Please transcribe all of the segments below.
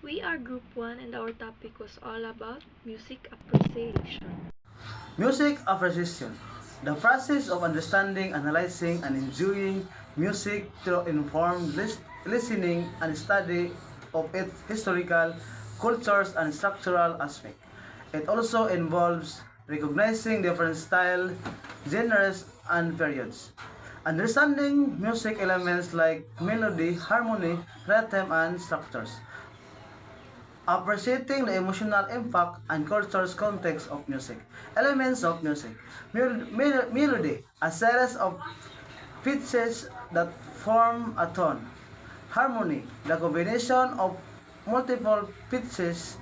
We are Group 1 and our topic was all about music appreciation. Music appreciation. The process of understanding, analyzing, and enjoying music through informed listening and study of its historical, cultures, and structural aspect. It also involves recognizing different styles, genres, and periods. Understanding music elements like melody, harmony, rhythm, and structures. Appreciating the emotional impact and cultural context of music. Elements of music. Melody, a series of pitches that form a tone. Harmony, the combination of multiple pitches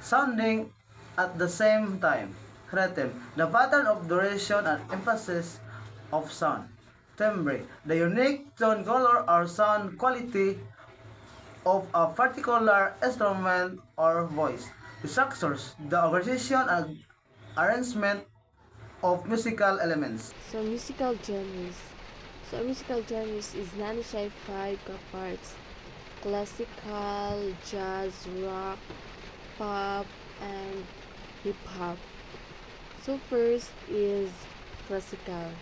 sounding at the same time. Rhythm, the pattern of duration and emphasis of sound. Timbre, the unique tone color or sound quality of a particular instrument or voice. The structures, the organization and arrangement of musical elements. So musical genres. So musical genres is nanishay five parts: classical, jazz, rock, pop, and hip hop. So first is classical.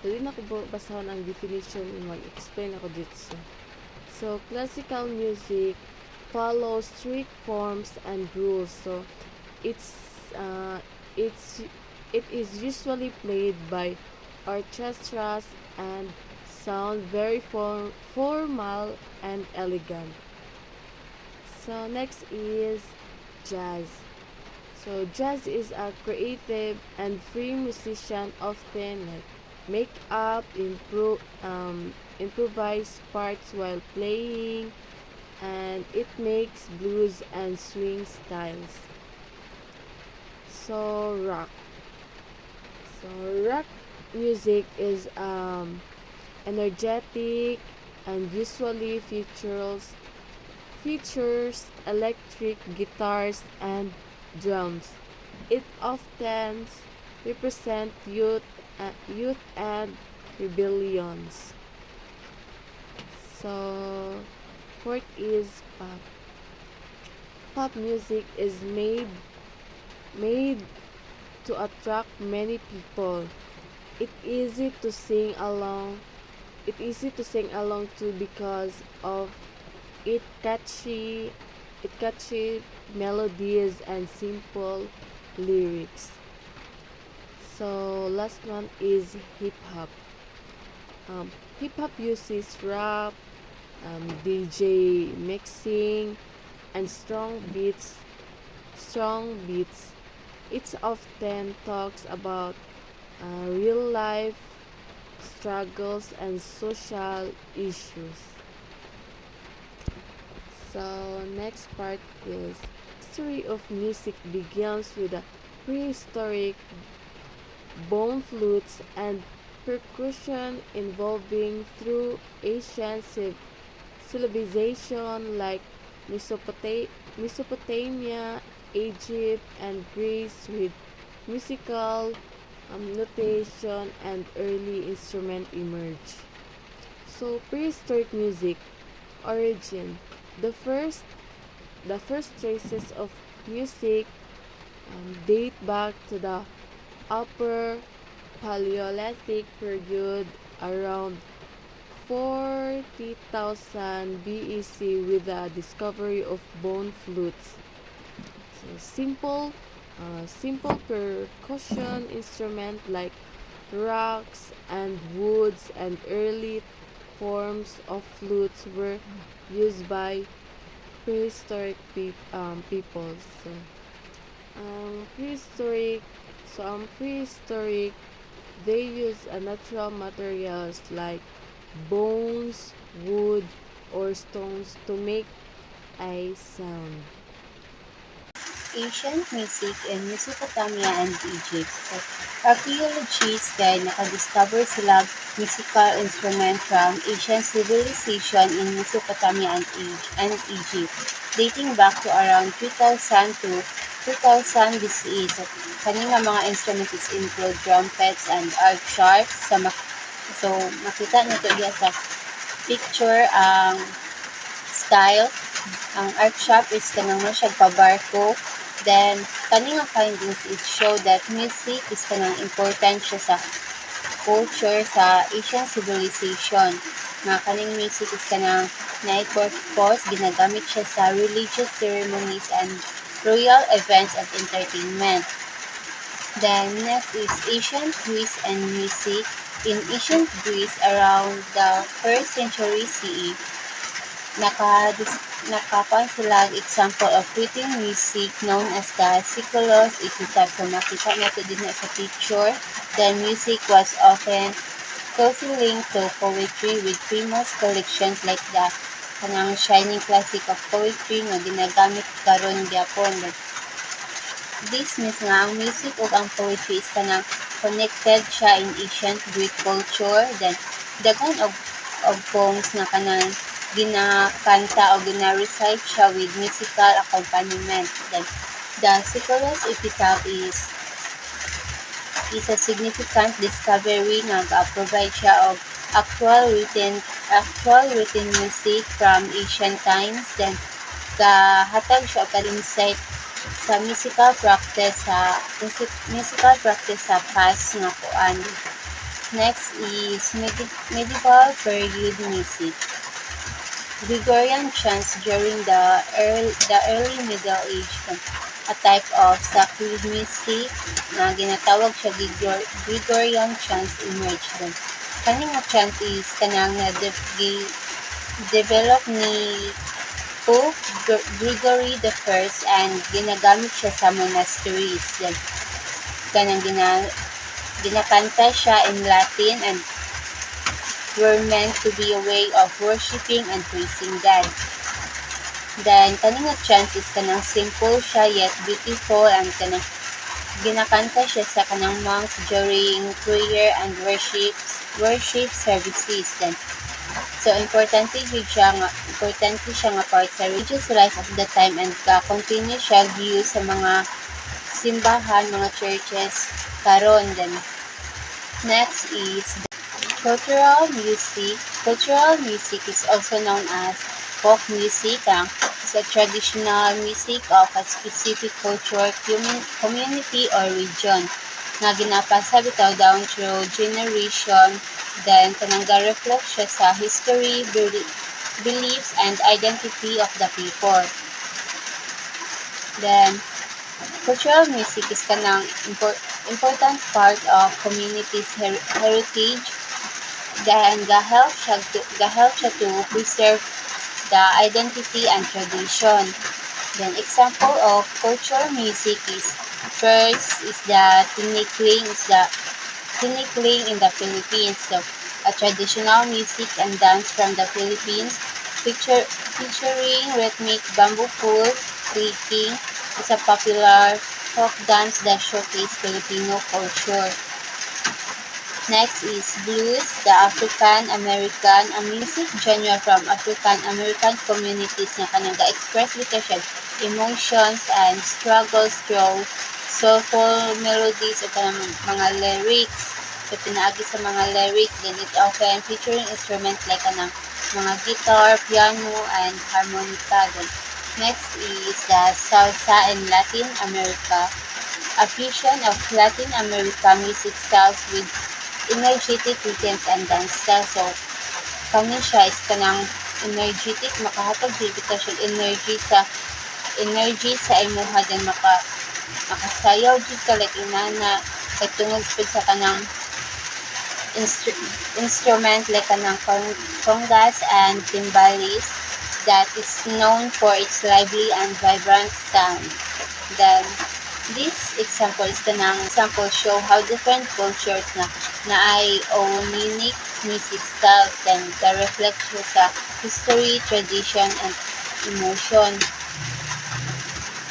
Dili na ko basahon ang definition and mag-explain ako dito. So classical music follows strict forms and rules. So it's uh, it's it is usually played by orchestras and sound very formal and elegant. So next is jazz. So jazz is a creative and free musician often make up, improvise parts while playing, and it makes blues and swing styles. So rock. So rock music is energetic and usually features electric guitars and drums. It often represents youth and rebellions. So fourth is pop. Pop music is made to attract many people. It easy to sing along. It easy to sing along to because of it catchy melodies and simple lyrics. So last one is hip hop. Hip hop uses rap, DJ mixing, and Strong beats. It often talks about real life struggles and social issues. So next part is history of music begins with the prehistoric bone flutes and percussion involving through ancient civilization like Mesopotamia, Egypt, and Greece with musical notation and early instrument emerge. So prehistoric music origin. The first the first traces of music date back to the Upper Paleolithic period around 40,000 BEC with the discovery of bone flutes. So simple percussion instrument like rocks and woods and early forms of flutes were used by prehistoric peoples. So, prehistoric prehistoric they use natural materials like bones, wood, or stones to make a sound. Ancient music in Mesopotamia and Egypt. So, archaeologists guide nakadiscover sila musical instrument from ancient civilization in Mesopotamia and Egypt, dating back to around 3000 to 2000 BCE. So, kanina mga instruments is include trumpets and arcsharps. So, makita nito diya sa picture ang style. Ang art shop is kanang mo siya pabarko. Then, kaning nga findings is show that music is kanang important siya sa culture sa Asian civilization. Nga kaning music is kanang na-purpose, ginagamit siya sa religious ceremonies and royal events and entertainment. Then next is ancient Greece and music. In ancient Greece around the 1st century CE, nakakuan sila ang example of written music known as the Siculos. Ito so makita nato din na sa picture. Then music was often closely linked to poetry with famous collections like the kanang shining classic of poetry nga ginagamit karon gyapon. This means nga ang music ug ang poetry is kanang connected siya in ancient Greek culture. Then daghan og poems na kanang ginakanta o gina-recite siya with musical accompaniment. Then the Siculos epitaph is a significant discovery nga ga-provide siya og actual written music from ancient times. Then gahatag siya og insight sa musical practice sa past nga kuan. Next is medieval period music. Gregorian chants during the early Middle Age, a type of sacred music na ginatawag siya Gregorian chants emerged. Kaning nga chant is kanang develop ni Pope Gregory the First and ginagamit siya sa monasteries. Then, kanang ginakanta siya in Latin and were meant to be a way of worshiping and praising God. Then, kaning nga chant is kanang simple siya yet beautiful and kanang ginakanta siya sa kanang monks during prayer and worship services. Then, so, importante siya nga part sa religious life of the time and continue siya view sa mga simbahan, mga churches karon. Then, next is cultural music. Cultural music is also known as folk music. It's a traditional music of a specific culture, community, or region nga ginapasa bitaw down through generation. Then, kanang ga-reflect siya sa history, beliefs, and identity of the people. Then, cultural music is kanang important part of community's heritage. Then, ga-help siya to preserve the identity and tradition. Then, example of cultural music is first is the tinikling in the Philippines. So, a traditional music and dance from the Philippines featuring rhythmic bamboo pool clicking is a popular folk dance that showcase Filipino culture. Next is blues, the African-American, a music genre from African-American communities na kanang ga-express bitaw siya emotions and struggles through soulful melodies o mga lyrics. So, pinaagi sa mga lyrics, then it often featuring instruments like kanang mga guitar, piano, and harmonica. Then, next is the salsa in Latin America, a fusion of Latin America music styles with energetic rhythms and dance styles. So, kani siya is kanang energetic, makahatag dito siya energy sa imuha, then makasayaw jud ka like inana kay tungod sa kanang instrument like kanang congas and timbales that is known for its lively and vibrant sound. Then, this example is kanang example show how different cultures na ay own unique music style, then the reflect sa history, tradition, and emotion.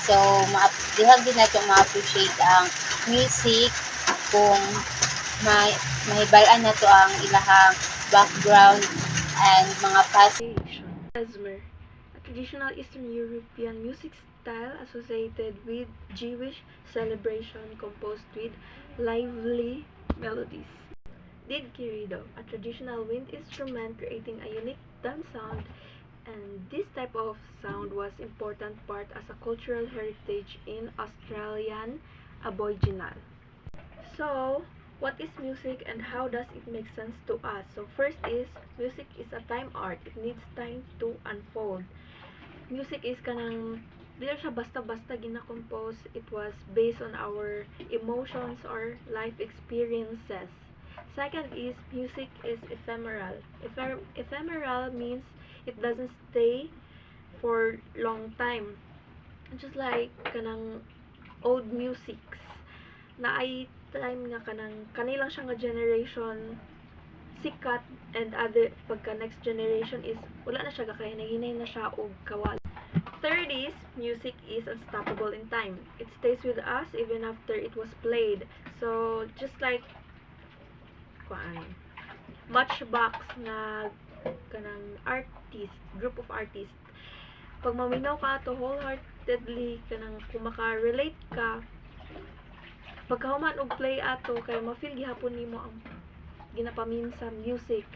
So, dihag din nato ma-appreciate ang music kung mahibalaan nato ang ilahang background and mga past. Klezmer, a traditional Eastern European music style associated with Jewish celebration composed with lively melodies. Didgeridoo, a traditional wind instrument creating a unique dance sound And this type of sound was important part as a cultural heritage in Australian Aboriginal. So, what is music and how does it make sense to us? So, first is, music is a time art. It needs time to unfold. Music is kanang, di lang siya basta-basta gina-compose. It was based on our emotions or life experiences. Second is, music is ephemeral. Ephemeral means it doesn't stay for long time. Just like kanang old musics na ay time nga kanay lang siya nga generation sikat, and other pagka next generation is wala na siya, kaya nahinay na siya og kawal. Third is, music is unstoppable in time. It stays with us even after it was played. So just like Matchbox na kanang group of artists, pag maminaw ka to wholeheartedly, kanang kung maka-relate ka, pagkahuman og play ato, kaya ma-feel gihapon nimo ang ginapamin sa music,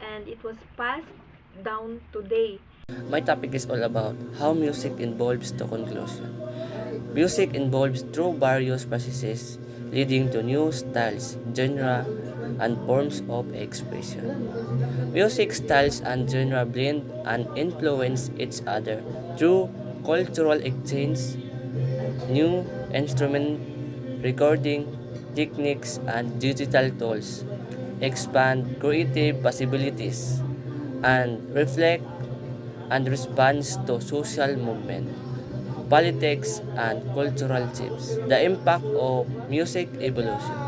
and it was passed down today. My topic is all about how music involves to conclusion. Music involves through various processes leading to new styles, genre, and forms of expression. Music styles and genre blend and influence each other through cultural exchange, new instrument recording techniques, and digital tools expand creative possibilities and reflect and responds to social movement, politics, and cultural shifts. The impact of music evolution.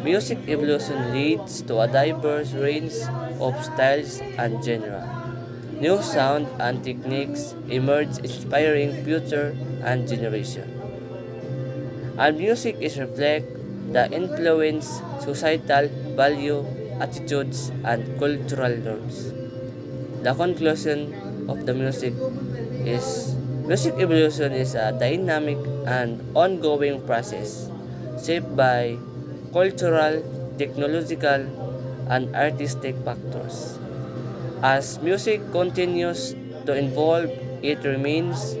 Music evolution leads to a diverse range of styles and genres. New sound and techniques emerge, inspiring future and generation. And music is reflect the influence, societal value, attitudes, and cultural norms. The conclusion of the music evolution is a dynamic and ongoing process shaped by cultural, technological, and artistic factors. As music continues to evolve, it remains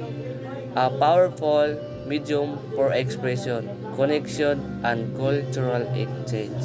a powerful medium for expression, connection, and cultural exchange.